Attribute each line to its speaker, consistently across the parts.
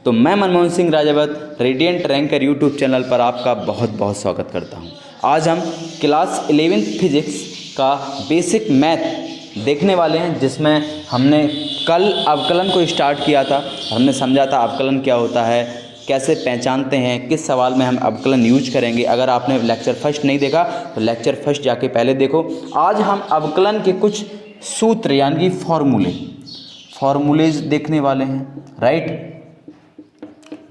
Speaker 1: तो मैं Manmohan Singh Rajawat radiant ranker YouTube channel पर आपका बहुत बहुत स्वागत करता हूं। आज हम क्लास 11th फिजिक्स का बेसिक मैथ देखने वाले हैं, जिसमें हमने कल अवकलन को स्टार्ट किया था। हमने समझा था अवकलन क्या होता है, कैसे पहचानते हैं, किस सवाल में हम अवकलन यूज करेंगे। अगर आपने लेक्चर फर्स्ट नहीं देखा तो लेक्चर फर्स्ट जाके पहले देखो। आज हम अवकलन के कुछ सूत्र यानी फॉर्मूलेज देखने वाले हैं, राइट,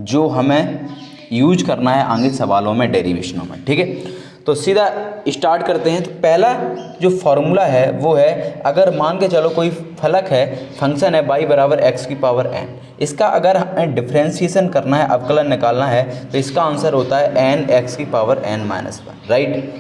Speaker 1: जो हमें यूज करना है आगे सवालों में, डेरिवेशनों में। ठीक है, तो सीधा स्टार्ट करते हैं। तो पहला जो फॉर्मूला है वो है, अगर मान के चलो कोई फलक है, फंक्शन है y बराबर x की पावर n, इसका अगर हमें डिफ्रेंशिएशन करना है, अवकलन निकालना है, तो इसका आंसर होता है n x की पावर n माइनस 1, राइट।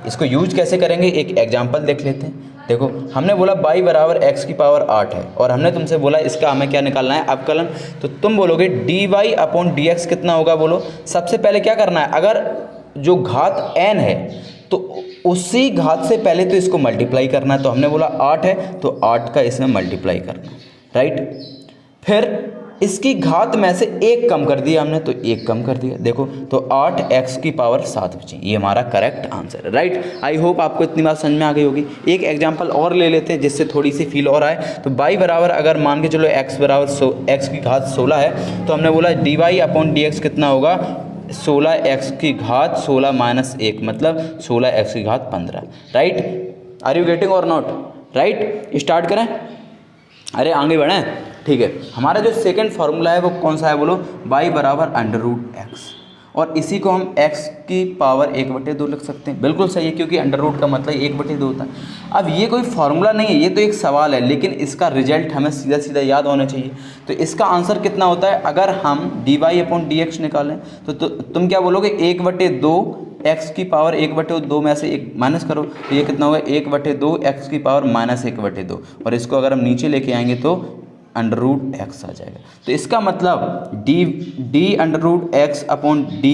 Speaker 1: इसको यूज कैसे करेंगे, एक एग्जाम्पल देख लेते हैं। देखो, हमने बोला y बराबर x की पावर 8 है और हमने तुमसे बोला इसका हमें क्या निकालना है, अवकलन। तो तुम बोलोगे dy अपॉन dx कितना होगा, बोलो। सबसे पहले क्या करना है, अगर जो घात n है तो उसी घात से पहले तो इसको मल्टीप्लाई करना है। तो हमने बोला 8 है तो 8 का इसमें मल्टीप्लाई करना है, राइट। फिर इसकी घात में से 1 कम कर दिया हमने, तो 1 कम कर दिया। देखो, तो 8x की पावर 7 बची, ये हमारा करेक्ट आंसर है, राइट। आई होप आपको इतनी बात समझ में आ गई होगी। एक एग्जांपल और ले लेते हैं जिससे थोड़ी सी फील और आए। तो y बराबर, अगर मान के चलो x बराबर x की घात 16 है, तो हमने बोला dy अपॉन dx कितना होगा, 16x की घात 16 माइनस 1, मतलब 16x की घात 15, राइट। आर यू गेटिंग और नॉट, राइट। स्टार्ट करें, अरे आगे बढ़ें। ठीक है, हमारा जो सेकंड फार्मूला है वो कौन सा है, बोलो। y बराबर अंडर रूट एक्स, और इसी को हम x की पावर 1/2 लिख सकते हैं। बिल्कुल सही है, क्योंकि अंडर रूट का मतलब 1/2 होता है। अब ये कोई फार्मूला नहीं है, ये तो एक सवाल है, लेकिन इसका रिजल्ट हमें सीधा सीधा याद होना चाहिए। तो इसका आंसर कितना होता है, अगर हम dy अपॉन dx निकालें तो तुम क्या बोलोगे, 1/2 x की पावर 1/2 में से 1 माइनस करो, तो ये कितना होगा, 1/2 x की पावर माइनस 1/2, और इसको अगर हम नीचे लेके आएंगे तो अंडर रूट एक्स आ जाएगा। तो इसका मतलब d under root x upon d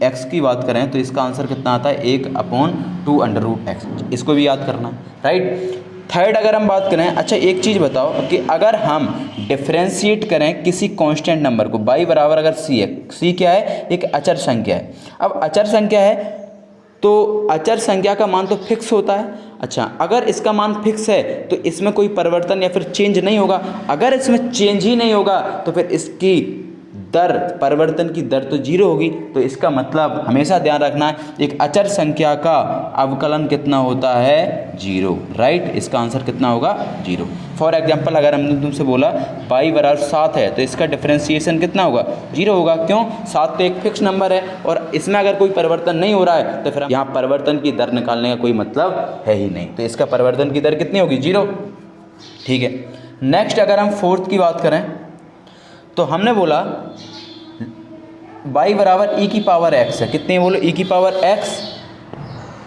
Speaker 1: x की बात करें तो इसका आंसर कितना आता है, 1/2 अंडर रूट एक्स। इसको भी याद करना, राइट। थर्ड अगर हम बात करें, अच्छा एक चीज़ बताओ कि अगर हम डिफ्रेंशिएट करें किसी कांस्टेंट नंबर को, y बराबर अगर c है, c क्या है, एक अचर संख्या है। अब अचर संख्या है तो अचर संख्या का मान तो फिक्स होता है। अच्छा, अगर इसका मान फिक्स है तो इसमें कोई परिवर्तन या फिर चेंज नहीं होगा। अगर इसमें चेंज ही नहीं होगा तो फिर इसकी दर, परिवर्तन की दर तो 0 होगी। तो इसका मतलब हमेशा ध्यान रखना है, एक अचर संख्या का अवकलन कितना होता है, 0, राइट। इसका आंसर कितना होगा, 0। फॉर एग्जाम्पल, अगर हमने तुमसे बोला y बराबर 7 है तो इसका डिफरेंशिएशन कितना होगा, 0 होगा। क्यों, 7 तो एक फिक्स नंबर है और इसमें अगर कोई परिवर्तन नहीं हो रहा है तो फिर यहाँ परिवर्तन की दर निकालने का कोई मतलब है ही नहीं। तो इसका परिवर्तन की दर कितनी होगी, 0। ठीक है, नेक्स्ट अगर हम फोर्थ की बात करें तो हमने बोला y बराबर e की पावर x है। कितने, बोलो, e की पावर x,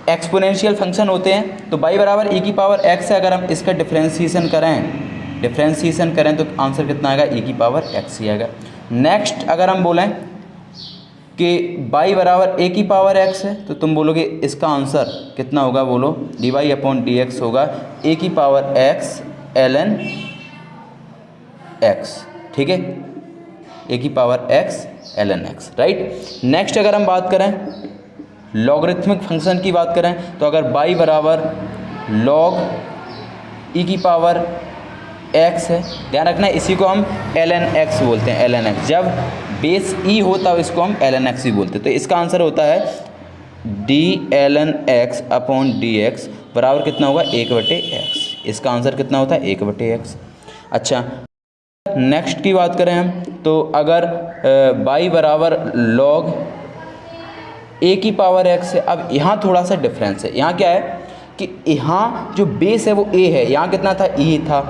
Speaker 1: एक्सपोनेंशियल फंक्शन होते हैं। तो y बराबर e की पावर x है, अगर हम इसका डिफ्रेंशिएशन करें तो आंसर कितना आएगा, e की पावर x ही आएगा। नेक्स्ट अगर हम बोलें कि y बराबर a की पावर x है तो तुम बोलोगे इसका आंसर कितना होगा, बोलो, dy अपॉन dx होगा a की पावर x ln x, ठीक है, a की power x ln x, right. Next अगर हम बात करें लॉगरिथमिक फंक्शन की बात करें तो अगर y बराबर log e की पावर x है, ध्यान रखना इसी को हम ln x बोलते हैं, ln x। जब बेस e होता है इसको हम ln x ही बोलते हैं। तो इसका आंसर होता है d ln x upon dx बराबर कितना होगा, 1/x। इसका आंसर कितना होता है, 1/x। अच्छा, नेक्स्ट की बात करें हम तो अगर y बराबर log a की पावर x है। अब यहाँ थोड़ा सा डिफरेंस है, यहाँ क्या है कि यहाँ जो बेस है वो a है, यहाँ कितना था, e था।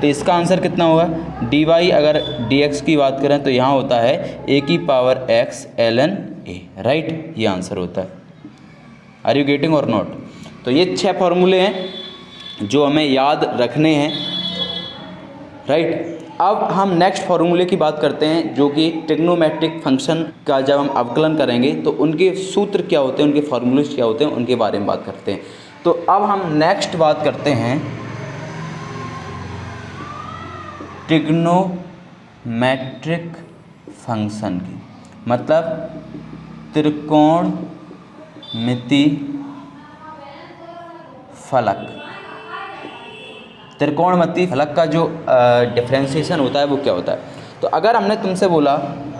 Speaker 1: तो इसका आंसर कितना होगा, dy अगर dx की बात करें तो यहाँ होता है a की power x ln a, right. ये आंसर होता है। आर यू गेटिंग और नॉट। तो ये 6 फॉर्मूले हैं जो हमें याद रखने हैं, राइट। अब हम नेक्स्ट फार्मूले की बात करते हैं, जो कि ट्रिग्नोमेट्रिक फंक्शन का जब हम अवकलन करेंगे तो उनके सूत्र क्या होते हैं, उनके फार्मूलेज क्या होते हैं, उनके बारे में बात करते हैं। तो अब हम नेक्स्ट बात करते हैं मैट्रिक फंक्शन की, मतलब त्रिकोणमिति फलक। त्रिकोणमिति फलक का जो डिफरेंशिएशन होता है वो क्या होता है। तो अगर हमने तुमसे बोला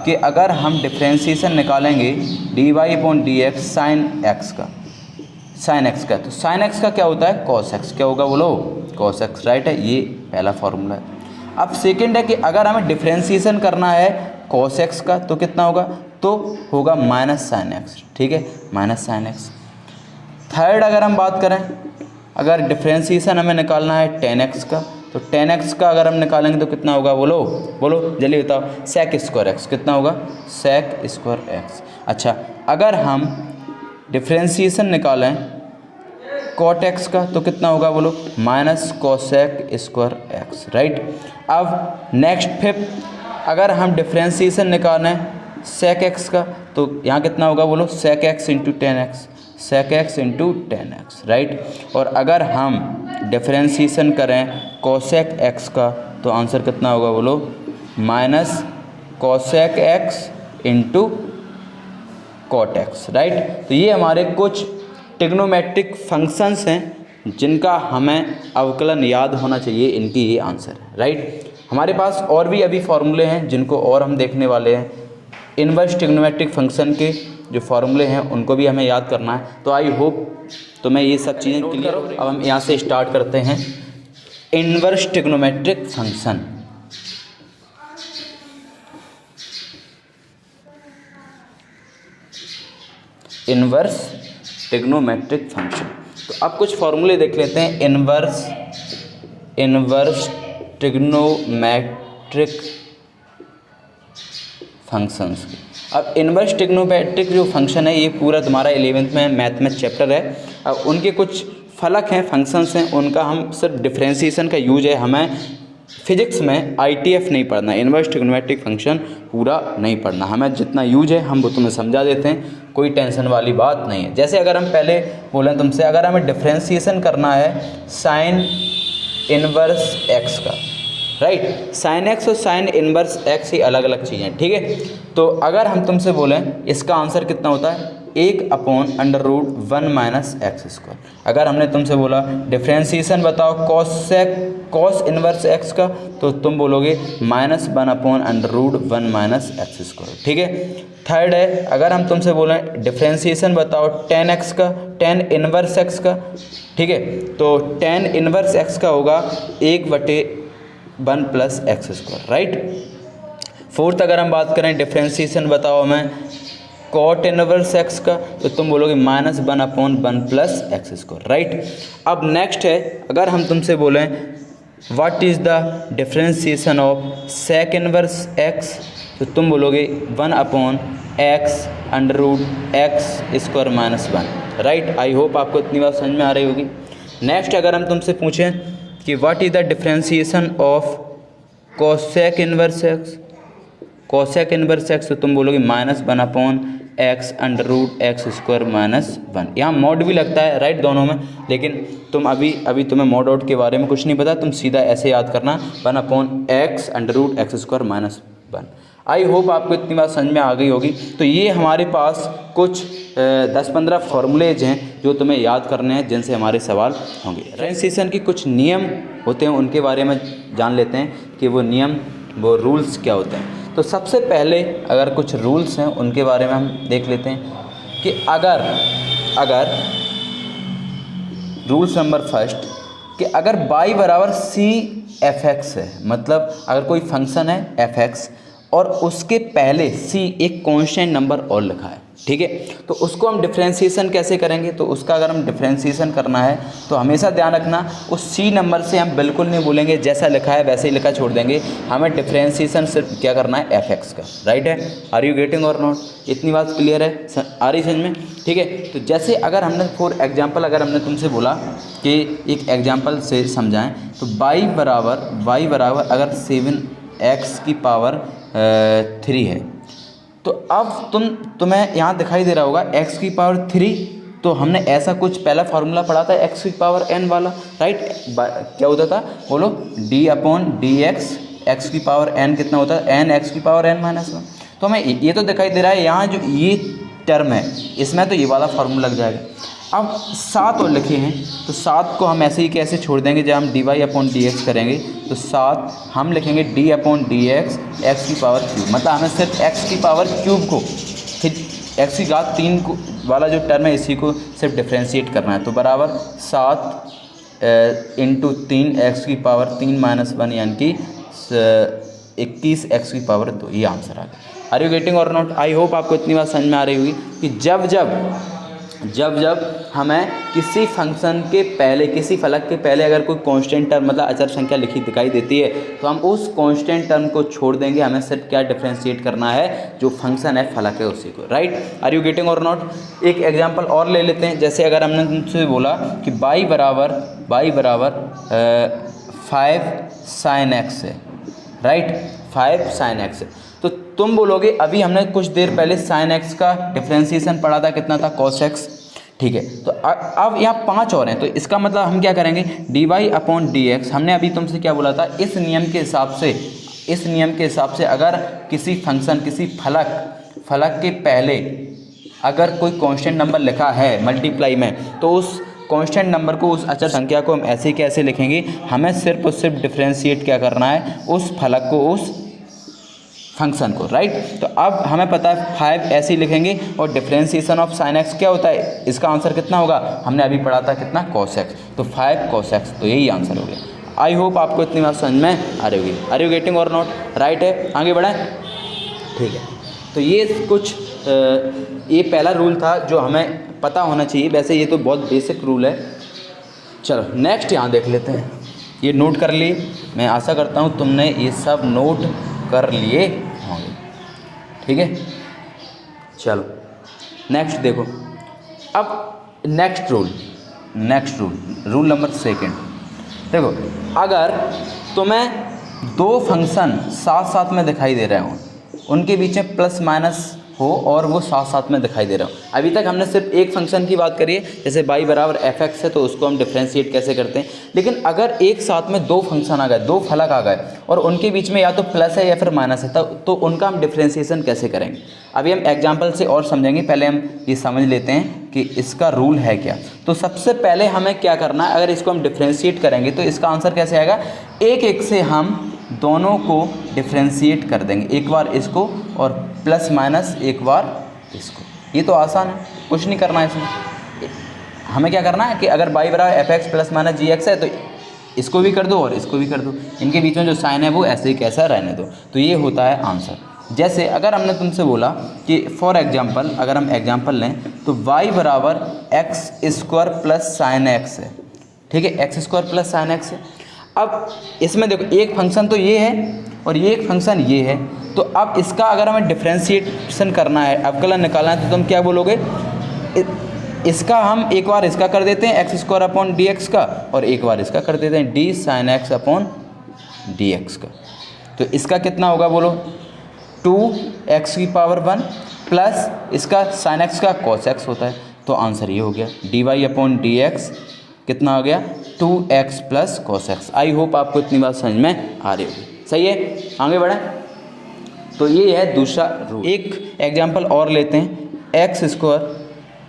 Speaker 1: कि अगर हम डिफरेंशिएशन निकालेंगे dy upon d x sine x का, तो साइन एक्स का क्या होता है, कॉस एक्स। क्या होगा बोलो, कॉस एक्स, राइट है। ये पहला फॉर्मूला है। अब सेकंड है कि अगर हमें डिफरेंशिएशन करना है कॉस एक्स का तो कितना होगा, तो होगा माइनस साइन एक्स, ठीक है, माइनस साइन एक्स। थर्ड अगर हम बात करें, अगर डिफरेंशिएशन हमें निकालना है टेन एक्स का, तो टेन एक्स का अगर हम निकालेंगे तो कितना होगा, बोलो बोलो जल्दी बताओ, सेक स्क्वायर एक्स। कितना होगा, सेक स्क्वायर एक्स। अच्छा, अगर हम डिफरेंशिएशन निकालें कॉट एक्स का तो कितना होगा, बोलो minus cosec square x, right. अब नेक्स्ट फिफ्थ, अगर हम डिफरेंशिएशन निकालें सेक एक्स का तो यहाँ कितना होगा, बोलो sec x into tan x, sec x into tan x, right. और अगर हम डिफरेंशिएशन करें कोसेक एक्स का तो आंसर कितना होगा, बोलो minus cosec x into cot x, right. तो ये हमारे कुछ ट्रिग्नोमेट्रिक फंक्शंस हैं जिनका हमें अवकलन याद होना चाहिए, इनकी ये आंसर है, राइट। हमारे पास और भी अभी फॉर्मूले हैं जिनको और हम देखने वाले हैं। इनवर्स ट्रिग्नोमेट्रिक फंक्शन के जो फॉर्मूले हैं उनको भी हमें याद करना है। तो आई होप तुम्हें ये सब चीज़ें क्लियर हो। अब हम यहाँ से स्टार्ट करते हैं inverse trigonometric function. Inverse trigonometric function, तो अब कुछ फॉर्मूले देख लेते हैं इनवर्स ट्रिग्नोमेट्रिक फंक्शंस की। अब इनवर्स ट्रिग्नोमेट्रिक जो फंक्शन है ये पूरा तुम्हारा 11th में मैथ में चैप्टर है। अब उनके कुछ फलक हैं, फंक्शंस हैं, उनका हम सिर्फ डिफरेंशिएशन का यूज है, हमें फिजिक्स में ITF नहीं पढ़ना, इनवर्स ट्रिग्नोमेट्रिक फंक्शन पूरा नहीं पढ़ना, हमें जितना यूज है हम वो तुम्हें समझा देते हैं, कोई टेंशन वाली बात नहीं है। जैसे अगर हम पहले बोलें तुमसे, अगर हमें डिफरेंशिएशन करना है साइन इनवर्स एक्स का, राइट, साइन एक्स और साइन इनवर्स एक्स ही अलग अलग चीज़ें, ठीक है। तो अगर हम तुमसे बोलें इसका आंसर कितना होता है, 1/√1 माइनस एक्स स्क्वायर। अगर हमने तुमसे बोला डिफरेंशिएशन बताओ कॉस इनवर्स एक्स का तो तुम बोलोगे -1/√1 माइनस एक्स स्क्वायर, ठीक है। थर्ड है, अगर हम तुमसे बोलें डिफरेंशिएशन बताओ टेन एक्स का, टेन इनवर्स एक्स का, ठीक है, तो टेन इनवर्स एक्स का होगा 1/1 plus x square, right. Fourth अगर हम बात करें डिफरेंशिएशन बताओ हमें कॉट इनवर्स एक्स का तो तुम बोलोगे -1/1 प्लस एक्स स्क्वायर, राइट। अब नेक्स्ट है, अगर हम तुमसे बोलें what is the differentiation of sec inverse x तो तुम बोलोगे 1/x√x²-1, राइट। आई होप आपको इतनी बात समझ में आ रही होगी। नेक्स्ट अगर हम तुमसे पूछें कि what is the differentiation of cosec inverse x, cosec inverse x तो तुम बोलोगे -1/x√x²-1। यहाँ मॉड भी लगता है, राइट, दोनों में, लेकिन तुम अभी तुम्हें मॉड आउट के बारे में कुछ नहीं पता, तुम सीधा ऐसे याद करना 1/x√x²-1। आई होप आपको इतनी बात समझ में आ गई होगी। तो ये हमारे पास कुछ 10-15 फॉर्मूलेज हैं जो तुम्हें याद करने हैं, जिनसे हमारे सवाल होंगे। डिफरेंशिएशन की कुछ नियम होते हैं, उनके बारे में जान लेते हैं कि वो नियम, वो रूल्स क्या होते हैं। तो सबसे पहले अगर कुछ रूल्स हैं उनके बारे में हम देख लेते हैं कि अगर रूल्स नंबर फर्स्ट कि अगर y बराबर c(f(x) है, मतलब अगर कोई फंक्शन है f(x) और उसके पहले c एक कांस्टेंट नंबर और लिखा है, ठीक है, तो उसको हम डिफरेंशिएशन कैसे करेंगे। तो उसका अगर हम डिफरेंशिएशन करना है तो हमेशा ध्यान रखना उस c नंबर से हम बिल्कुल नहीं बोलेंगे जैसा लिखा है वैसे ही लिखा छोड़ देंगे, हमें डिफरेंशिएशन सिर्फ क्या करना है f(x) का, राइट है। आर यू गेटिंग और नॉट, इतनी बात क्लियर है, आ रही समझ में, ठीक है। तो जैसे अगर हमने फॉर एग्जाम्पल अगर हमने तुमसे बोला कि एक एग्जाम्पल से समझाएं तो y बराबर अगर 7x⁻³ है तो अब तुम्हें यहाँ दिखाई दे रहा होगा x⁻³ तो हमने ऐसा कुछ पहला फार्मूला पढ़ा था x⁻n वाला, राइट। क्या होता था, बोलो d/dx एक्स की पावर एन कितना होता है, एन एक्स की पावर एन माइनस वन। तो हमें ये तो दिखाई दे रहा है यहाँ जो ये टर्म है इसमें तो ये वाला फार्मूला लग जाएगा। अब 7 और लिखे हैं तो 7 को हम ऐसे ही कैसे छोड़ देंगे, जब हम d y upon d x करेंगे तो 7 हम लिखेंगे d upon d x x की पावर क्यूब, मतलब हमें सिर्फ एक्स की पावर क्यूब को फिर एक्स की घात 3 को वाला जो टर्म है इसी को सिर्फ डिफ्रेंशिएट करना है। तो बराबर 7 इंटू 3 एक्स की पावर 3 माइनस 1 यानी कि 21 एक्स की पावर 2, ये आंसर आ गया। आर यू गेटिंग और नॉट? आई होप आपको इतनी बात समझ में आ रही होगी कि जब जब हमें किसी फंक्शन के पहले, किसी फलक के पहले अगर कोई कांस्टेंट टर्म मतलब अचर संख्या लिखी दिखाई देती है तो हम उस कांस्टेंट टर्म को छोड़ देंगे, हमें सिर्फ क्या डिफ्रेंशिएट करना है, जो फंक्शन है फलक है उसी को, राइट? आर यू गेटिंग और नॉट? एक एग्जांपल और ले लेते हैं। जैसे अगर हमने तुमसे बोला कि y बराबर 5 sin x है, राइट? 5 sin x है, तो तुम बोलोगे अभी हमने कुछ देर पहले sin x का डिफ्रेंशिएशन पढ़ा था, कितना था, cos x, ठीक है। तो अब यहाँ 5 और हैं, तो इसका मतलब हम क्या करेंगे, d y upon d x. हमने अभी तुमसे क्या बोला था, इस नियम के हिसाब से अगर किसी फंक्शन, किसी फलक के पहले अगर कोई कांस्टेंट नंबर लिखा है मल्टीप्लाई में, तो उस कांस्टेंट नंबर को, उस अचर संख्या को हम ऐसे कैसे लिखेंगे, हमें सिर्फ और सिर्फ डिफ्रेंशिएट क्या करना है, उस फलक को, उस फंक्शन को, राइट? तो अब हमें पता है 5 ऐसे ही लिखेंगे और डिफ्रेंशिएशन ऑफ साइन एक्स क्या होता है, इसका आंसर कितना होगा, हमने अभी पढ़ा था कितना, cos x, तो 5 cos x, तो यही आंसर हो गया। आई होप आपको इतनी बात समझ में आ रही होगी। आर यू गेटिंग और नॉट? राइट है, आगे बढ़ाएं, ठीक है। तो ये कुछ ये पहला रूल था जो हमें पता होना चाहिए, वैसे ये तो बहुत बेसिक रूल है। चलो नेक्स्ट यहाँ देख लेते हैं, ये नोट कर लिए, मैं आशा करता हूँ तुमने ये सब नोट कर लिए होंगे, ठीक है। चलो नेक्स्ट देखो, अब नेक्स्ट रूल नंबर 2 देखो, अगर तुम्हें दो फंक्शन साथ साथ में दिखाई दे रहे हो, उनके बीच में प्लस माइनस हो और वो साथ साथ में दिखाई दे रहा हो। अभी तक हमने सिर्फ एक फंक्शन की बात करी है, जैसे y बराबर एफ एक्स है तो उसको हम डिफ्रेंशिएट कैसे करते हैं, लेकिन अगर एक साथ में दो फंक्शन आ गए, दो फलक आ गए और उनके बीच में या तो प्लस है या फिर माइनस है, तो उनका हम डिफ्रेंशिएशन कैसे करेंगे, अभी हम एग्जाम्पल से और समझेंगे। पहले हम ये समझ लेते हैं कि इसका रूल है क्या। तो सबसे पहले हमें क्या करना है, अगर इसको हम डिफ्रेंशिएट करेंगे तो इसका आंसर कैसे आएगा, एक से हम दोनों को डिफ्रेंशिएट कर देंगे, एक बार इसको और प्लस माइनस एक बार इसको। ये तो आसान है, कुछ नहीं करना है इसमें। हमें क्या करना है कि अगर y बराबर एफ एक्स प्लस माइनस जी एक्स है तो इसको भी कर दो और इसको भी कर दो, इनके बीच में जो साइन है वो ऐसे ही कैसा रहने दो, तो ये होता है आंसर। जैसे अगर हमने तुमसे बोला कि फॉर एग्जाम्पल, अगर हम एग्जाम्पल लें तो y बराबर x square plus sine x है, ठीक है, x square plus sine x है। अब इसमें देखो एक फंक्शन तो ये है और ये एक फंक्शन ये है, तो अब इसका अगर हमें डिफ्रेंशिएशन करना है, अवकलन निकालना है, तो तुम क्या बोलोगे, इसका हम एक बार इसका कर देते हैं x square upon d x का, और एक बार इसका कर देते हैं D sine x upon d x का। तो इसका कितना होगा बोलो, 2x की पावर 1 प्लस इसका साइन एक्स का cos x होता है, तो आंसर ये हो गया d y upon d x कितना हो गया, 2x plus cos x। I hope आपको इतनी बात समझ में आ रही होगी, सही है, आगे बढ़ें। तो ये है दूसरा रूल। एक एग्जांपल और लेते हैं, एक्स स्क्वायर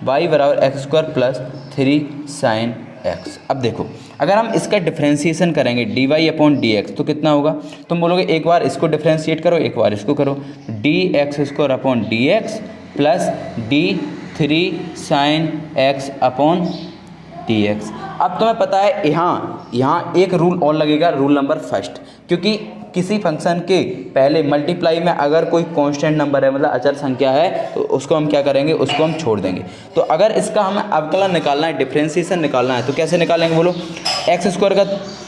Speaker 1: वाई बराबर x square plus 3 sine x. अब देखो अगर हम इसका डिफ्रेंशिएशन करेंगे d y upon d x तो कितना होगा, तुम बोलोगे एक बार इसको डिफ्रेंशिएट करो एक बार इसको करो, D x square upon d x plus D 3 sine x upon d x. अब तुम्हें पता है यहाँ एक रूल और लगेगा, रूल नंबर 1, क्योंकि किसी फंक्शन के पहले मल्टीप्लाई में अगर कोई कांस्टेंट नंबर है, मतलब अचर संख्या है, तो उसको हम क्या करेंगे, उसको हम छोड़ देंगे। तो अगर इसका हमें अवकलन निकालना है, डिफ्रेंशिएशन निकालना है, तो कैसे निकालेंगे बोलो, एक्स स्क्वायर का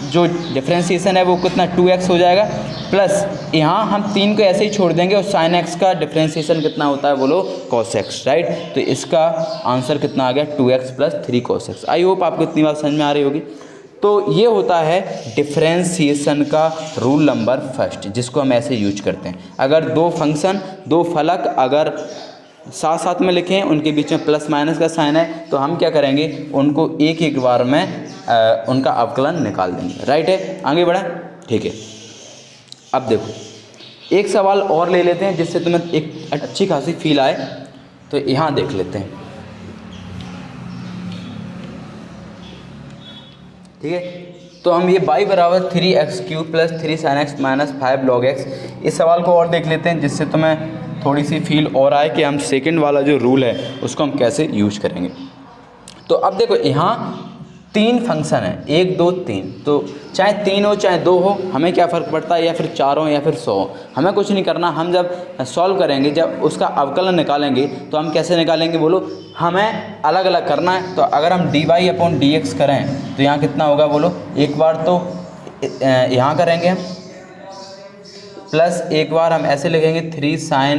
Speaker 1: जो डिफ्रेंशिएशन है वो कितना 2x हो जाएगा, प्लस यहाँ हम 3 को ऐसे ही छोड़ देंगे और साइन एक्स का डिफ्रेंशिएशन कितना होता है बोलो, cos x, राइट। तो इसका आंसर कितना आ गया, 2x plus 3 cos x। I hope आपको इतनी बात समझ में आ रही होगी। तो ये होता है डिफ्रेंशिएशन का रूल नंबर 1, जिसको हम ऐसे यूज करते हैं। अगर दो फंक्शन, दो फलक अगर साथ साथ में लिखें, उनके बीच में प्लस माइनस का साइन है, तो हम क्या करेंगे, उनको एक बार में उनका अवकलन निकाल देंगे, राइट है, आगे बढ़ें, ठीक है। अब देखो एक सवाल और ले लेते हैं जिससे तुम्हें एक अच्छी खासी फील आए। तो यहाँ देख लेते हैं, ठीक है। तो हम ये y बराबर 3x³ plus 3 sin x minus 5 log x, इस सवाल को और देख लेते हैं जिससे तुम्हें थोड़ी सी फील और आए कि हम सेकंड वाला जो रूल है उसको हम कैसे यूज करेंगे। तो अब देखो यहाँ 3 फंक्शन है, 1 2 3, तो चाहे 3 हो चाहे 2 हो हमें क्या फ़र्क पड़ता है, या फिर 4 हो या फिर 100 हो, हमें कुछ नहीं करना। हम जब सॉल्व करेंगे, जब उसका अवकलन निकालेंगे तो हम कैसे निकालेंगे बोलो, हमें अलग अलग करना है। तो अगर हम dy/dx करें तो यहाँ कितना होगा बोलो, एक बार तो यहाँ करेंगे प्लस एक बार हम ऐसे लिखेंगे 3 sin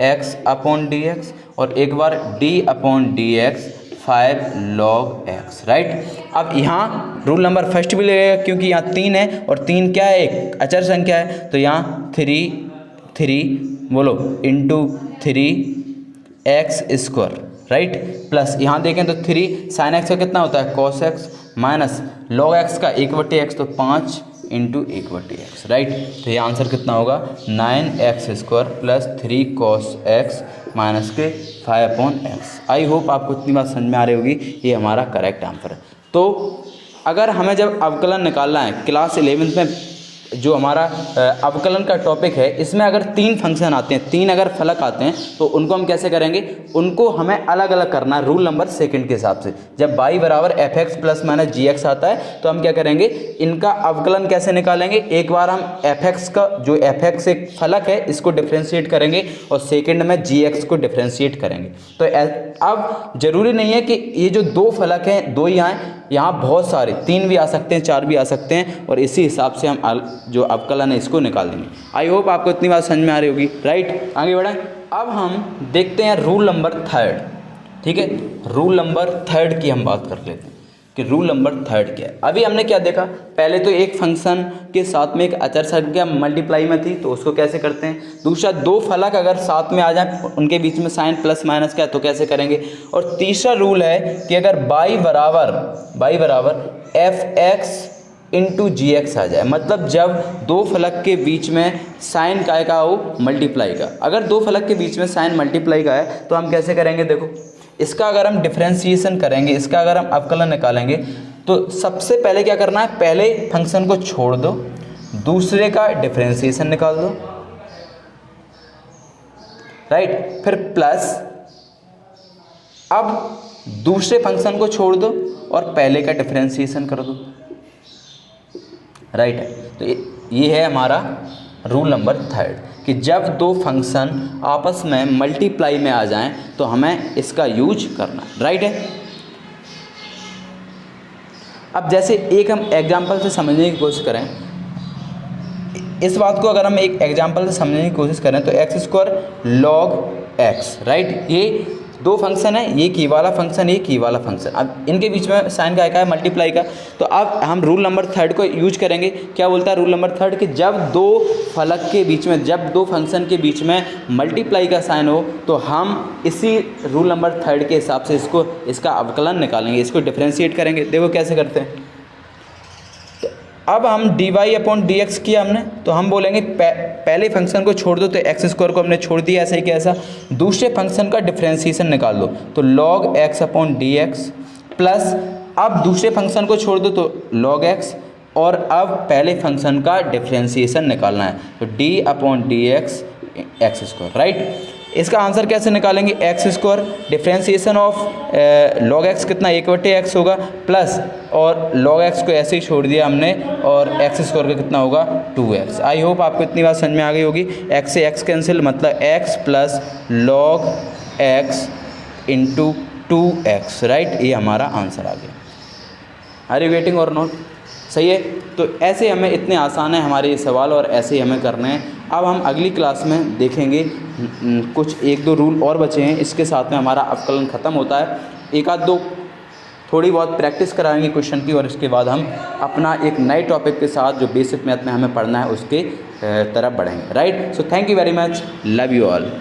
Speaker 1: x/dx और एक बार d/dx 5 log x, राइट। अब यहाँ रूल नंबर फर्स्ट भी लगेगा क्योंकि यहाँ 3 है और 3 क्या है, एक अचर संख्या है। तो यहाँ 3 बोलो इंटू 3x², राइट, प्लस यहाँ देखें तो 3 sin x का कितना होता है cos x minus log x का 1/x, तो 5 इंटू 1/x, राइट। तो ये आंसर कितना होगा 9x² plus 3 cos x minus के 5/x। आई होप आपको इतनी बात समझ में आ रही होगी, ये हमारा करेक्ट आंसर है। तो अगर हमें जब अवकलन निकालना है क्लास 11th में, जो हमारा अवकलन का टॉपिक है, इसमें अगर 3 फंक्शन आते हैं, 3 अगर फलक आते हैं तो उनको हम कैसे करेंगे, उनको हमें अलग अलग करना है रूल नंबर सेकंड के हिसाब से। जब y बराबर fx प्लस माइनस gx आता है तो हम क्या करेंगे, इनका अवकलन कैसे निकालेंगे, एक बार हम fx का, जो fx एक फलक है, इसको डिफ्रेंशिएट करेंगे और सेकंड में gx को डिफ्रेंशिएट करेंगे। तो अब जरूरी नहीं है कि ये जो 2 फलक हैं 2 ही आएँ, यहाँ बहुत सारे 3 भी आ सकते हैं, 4 भी आ सकते हैं, और इसी हिसाब से हम जो अवकलन है इसको निकाल देंगे। आई होप आपको इतनी बात समझ में आ रही होगी, राइट। आगे बढ़ें, अब हम देखते हैं रूल नंबर 3, ठीक है। रूल नंबर 3 की हम बात कर लेते हैं कि रूल नंबर 3 क्या है। अभी हमने क्या देखा, पहले तो एक फंक्शन के साथ में एक अचर संख्या मल्टीप्लाई में थी तो उसको कैसे करते हैं। दूसरा 2 फलक अगर साथ में आ जाए, उनके बीच में साइन प्लस माइनस का है तो कैसे करेंगे। और तीसरा रूल है कि अगर y बराबर fx इंटू gx आ जाए, मतलब जब 2 फलक के बीच में साइन का हो मल्टीप्लाई का, अगर 2 फलक के बीच में साइन मल्टीप्लाई का है तो हम कैसे करेंगे। देखो इसका अगर हम डिफ्रेंशिएशन करेंगे, इसका अगर हम अवकलन निकालेंगे तो सबसे पहले क्या करना है, पहले फंक्शन को छोड़ दो, दूसरे का डिफ्रेंशिएशन निकाल दो, राइट, फिर प्लस, अब दूसरे फंक्शन को छोड़ दो और पहले का डिफ्रेंशिएशन कर दो, राइट। तो ये है हमारा रूल नंबर 3 कि जब 2 फंक्शन आपस में मल्टीप्लाई में आ जाएं तो हमें इसका यूज करना, राइट है। अब जैसे एक हम एग्जांपल से समझने की कोशिश करें, इस बात को अगर हम एक एग्जांपल से समझने की कोशिश करें तो x² log x, राइट। ये 2 फंक्शन है, ये की वाला फंक्शन, ये की वाला फंक्शन, अब इनके बीच में साइन का है मल्टीप्लाई का। तो अब हम रूल नंबर 3 को यूज करेंगे। क्या बोलता है रूल नंबर 3 कि जब 2 फलक के बीच में, जब 2 फंक्शन के बीच में मल्टीप्लाई का साइन हो तो हम इसी रूल नंबर 3 के हिसाब से इसका अवकलन निकालेंगे, इसको डिफ्रेंशिएट करेंगे। देखो कैसे करते हैं। अब हम dy/dx किया हमने, तो हम बोलेंगे पहले फंक्शन को छोड़ दो, तो x² को हमने छोड़ दिया ऐसा ही कैसा, दूसरे फंक्शन का डिफ्रेंशिएशन निकाल दो तो log x/dx प्लस, अब दूसरे फंक्शन को छोड़ दो तो log x, और अब पहले फंक्शन का डिफ्रेंशिएशन निकालना है तो d/dx x², राइट। इसका आंसर कैसे निकालेंगे, x² differentiation of log x कितना 1/x होगा, प्लस और log x को ऐसे ही छोड़ दिया हमने और x² का कितना होगा 2x। आई होप आपको इतनी बात समझ में आ गई होगी। x से x कैंसिल, मतलब x plus log x into 2x, right. ये हमारा आंसर आ गया। आर यू गेटिंग और नॉट, सही है। तो ऐसे हमें, इतने आसान है हमारे ये सवाल और ऐसे ही हमें करने हैं। अब हम अगली क्लास में देखेंगे कुछ 1-2 रूल और बचे हैं, इसके साथ में हमारा अवकलन ख़त्म होता है। 1-2 थोड़ी बहुत प्रैक्टिस कराएंगे क्वेश्चन की और इसके बाद हम अपना एक नए टॉपिक के साथ जो बेसिक मैथ में हमें पढ़ना है उसके तरफ बढ़ेंगे, right. So thank you very much, love you all.